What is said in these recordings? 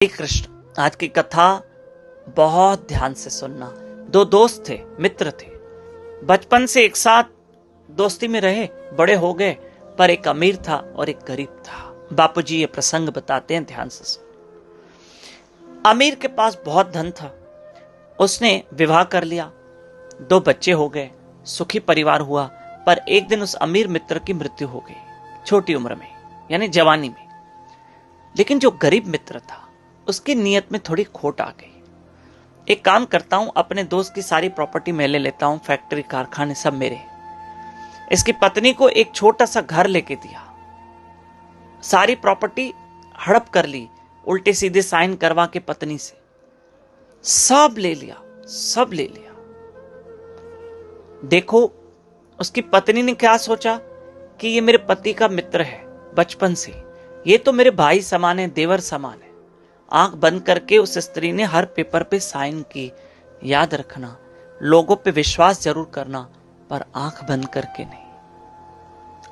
श्री कृष्ण। आज की कथा बहुत ध्यान से सुनना। दो दोस्त थे, मित्र थे, बचपन से एक साथ दोस्ती में रहे, बड़े हो गए, पर एक अमीर था और एक गरीब था। बापूजी ये प्रसंग बताते हैं, ध्यान से सुन। अमीर के पास बहुत धन था, उसने विवाह कर लिया, 2 बच्चे हो गए, सुखी परिवार हुआ। पर एक दिन उस अमीर मित्र की मृत्यु हो गई, छोटी उम्र में, यानी जवानी में। लेकिन जो गरीब मित्र था, उसकी नीयत में थोड़ी खोट आ गई। एक काम करता हूं, अपने दोस्त की सारी प्रॉपर्टी मैं ले लेता हूं, फैक्ट्री कारखाने सब मेरे। इसकी पत्नी को एक छोटा सा घर लेके दिया, सारी प्रॉपर्टी हड़प कर ली, उल्टे सीधे साइन करवा के पत्नी से सब ले लिया, सब ले लिया। देखो उसकी पत्नी ने क्या सोचा कि ये मेरे पति का मित्र है बचपन से, ये तो मेरे भाई समान है, देवर समान है। आंख बंद करके उस स्त्री ने हर पेपर पे साइन की। याद रखना, लोगों पे विश्वास जरूर करना, पर आंख बंद करके नहीं,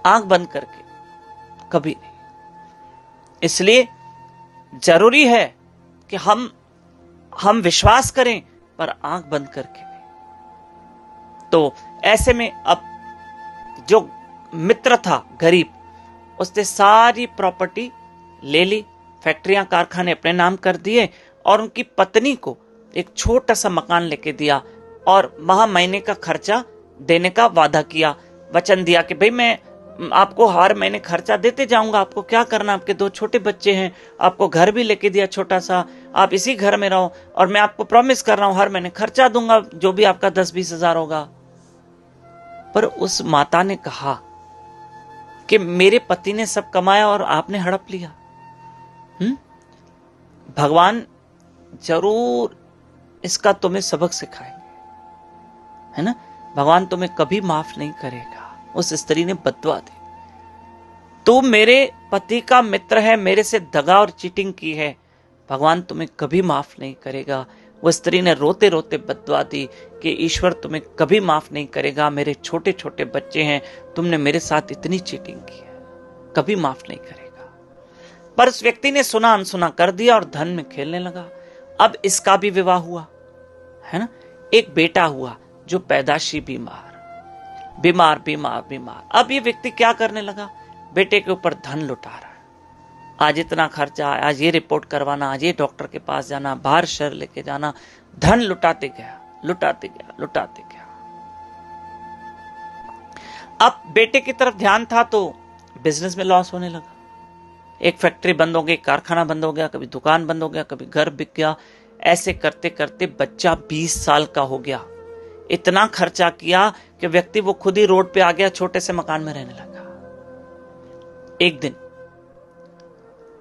आंख बंद करके कभी नहीं। इसलिए जरूरी है कि हम विश्वास करें, पर आंख बंद करके नहीं। तो ऐसे में अब जो मित्र था गरीब, उसने सारी प्रॉपर्टी ले ली, फैक्ट्रियां कारखाने अपने नाम कर दिए, और उनकी पत्नी को एक छोटा सा मकान लेके दिया और महीने का खर्चा देने का वादा किया, वचन दिया कि भाई मैं आपको हर महीने खर्चा देते जाऊंगा, आपको क्या करना, आपके 2 छोटे बच्चे हैं, आपको घर भी लेके दिया छोटा सा, आप इसी घर में रहो, और मैं आपको प्रॉमिस कर रहा हूं हर महीने खर्चा दूंगा, जो भी आपका 10-20 हजार होगा। पर उस माता ने कहा कि मेरे पति ने सब कमाया और आपने हड़प लिया। भगवान जरूर इसका तुम्हें सबक सिखाएंगे, है ना। भगवान तुम्हें कभी माफ नहीं करेगा। उस स्त्री ने बद्दुआ दी, तू मेरे पति का मित्र है, मेरे से दगा और चीटिंग की है, भगवान तुम्हें कभी माफ नहीं करेगा। वो स्त्री ने रोते रोते बद्दुआ दी कि ईश्वर तुम्हें कभी माफ नहीं करेगा, मेरे छोटे छोटे बच्चे हैं, तुमने मेरे साथ इतनी चीटिंग की है, कभी माफ नहीं करेगा। पर उस व्यक्ति ने सुना अनसुना कर दिया और धन में खेलने लगा। अब इसका भी विवाह हुआ, है ना। एक बेटा हुआ जो पैदाशी बीमार बीमार बीमार बीमार। अब ये व्यक्ति क्या करने लगा, बेटे के ऊपर धन लुटा रहा है। आज इतना खर्चा, आज ये रिपोर्ट करवाना, आज ये डॉक्टर के पास जाना, बाहर शहर लेके जाना, धन लुटाते गया, लुटाते गया, लुटाते गया। अब बेटे की तरफ ध्यान था तो बिजनेस में लॉस होने लगा। एक फैक्ट्री बंद हो गई, कारखाना बंद हो गया, कभी दुकान बंद हो गया, कभी घर बिक गया। ऐसे करते करते बच्चा 20 साल का हो गया। इतना खर्चा किया कि व्यक्ति वो खुद ही रोड पे आ गया, छोटे से मकान में रहने लगा। एक दिन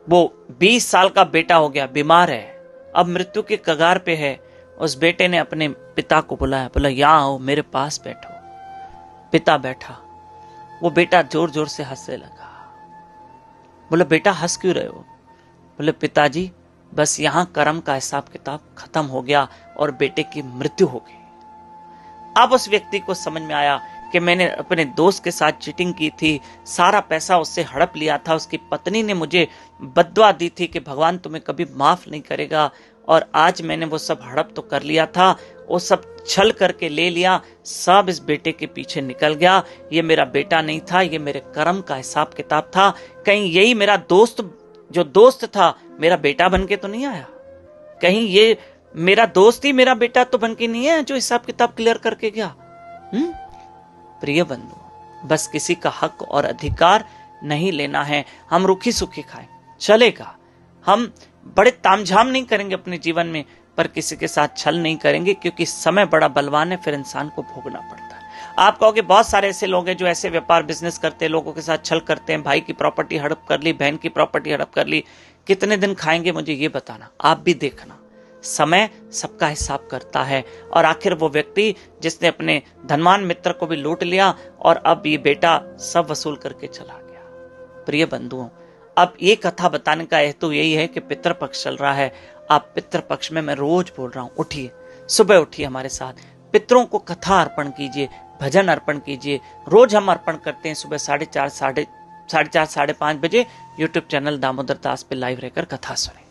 वो 20 साल का बेटा हो गया, बीमार है, अब मृत्यु के कगार पे है। उस बेटे ने अपने पिता को बुलाया, बोला यहां आओ, मेरे पास बैठो। पिता बैठा, वो बेटा जोर जोर से हंसने लगा। बोले बेटा हंस क्यों रहे हो? बोले पिताजी बस यहां कर्म का हिसाब किताब खत्म हो गया और बेटे की मृत्यु हो गई। अब उस व्यक्ति को समझ में आया कि मैंने अपने दोस्त के साथ चीटिंग की थी, सारा पैसा उससे हड़प लिया था, उसकी पत्नी ने मुझे बद्दुआ दी थी कि भगवान तुम्हें कभी माफ नहीं करेगा, और आज मैंने वो सब हड़प तो कर लिया था, वो सब छल करके ले लिया, सब इस बेटे के पीछे निकल गया। ये मेरा बेटा नहीं था, ये मेरे कर्म का हिसाब किताब था। कहीं यही मेरा दोस्त, जो दोस्त था, मेरा बेटा बन के तो नहीं आया? कहीं ये मेरा दोस्त ही मेरा बेटा तो बन के नहीं है जो हिसाब किताब क्लियर करके गया? प्रिय बंधु, बस किसी का हक और अधिकार नहीं लेना है। हम रूखी सूखी खाएं चलेगा, हम बड़े तामझाम नहीं करेंगे अपने जीवन में, पर किसी के साथ छल नहीं करेंगे, क्योंकि समय बड़ा बलवान है, फिर इंसान को भोगना पड़ता है। आप कहोगे बहुत सारे ऐसे लोग हैं जो ऐसे व्यापार बिजनेस करते हैं, लोगों के साथ छल करते हैं, भाई की प्रॉपर्टी हड़प कर ली, बहन की प्रॉपर्टी हड़प कर ली। कितने दिन खाएंगे मुझे ये बताना, आप भी देखना। समय सबका हिसाब करता है। और आखिर वो व्यक्ति जिसने अपने धनवान मित्र को भी लूट लिया, और अब ये बेटा सब वसूल करके चला गया। प्रिय बंधुओं, अब ये कथा बताने का हेतु यही है कि पितृपक्ष चल रहा है। आप पितृपक्ष में, मैं रोज बोल रहा हूं, उठिए, सुबह उठिए, हमारे साथ पितरों को कथा अर्पण कीजिए, भजन अर्पण कीजिए। रोज हम अर्पण करते हैं सुबह 4:30 साढ़े 5 बजे यूट्यूब चैनल दामोदर दास पे लाइव रहकर कथा सुने।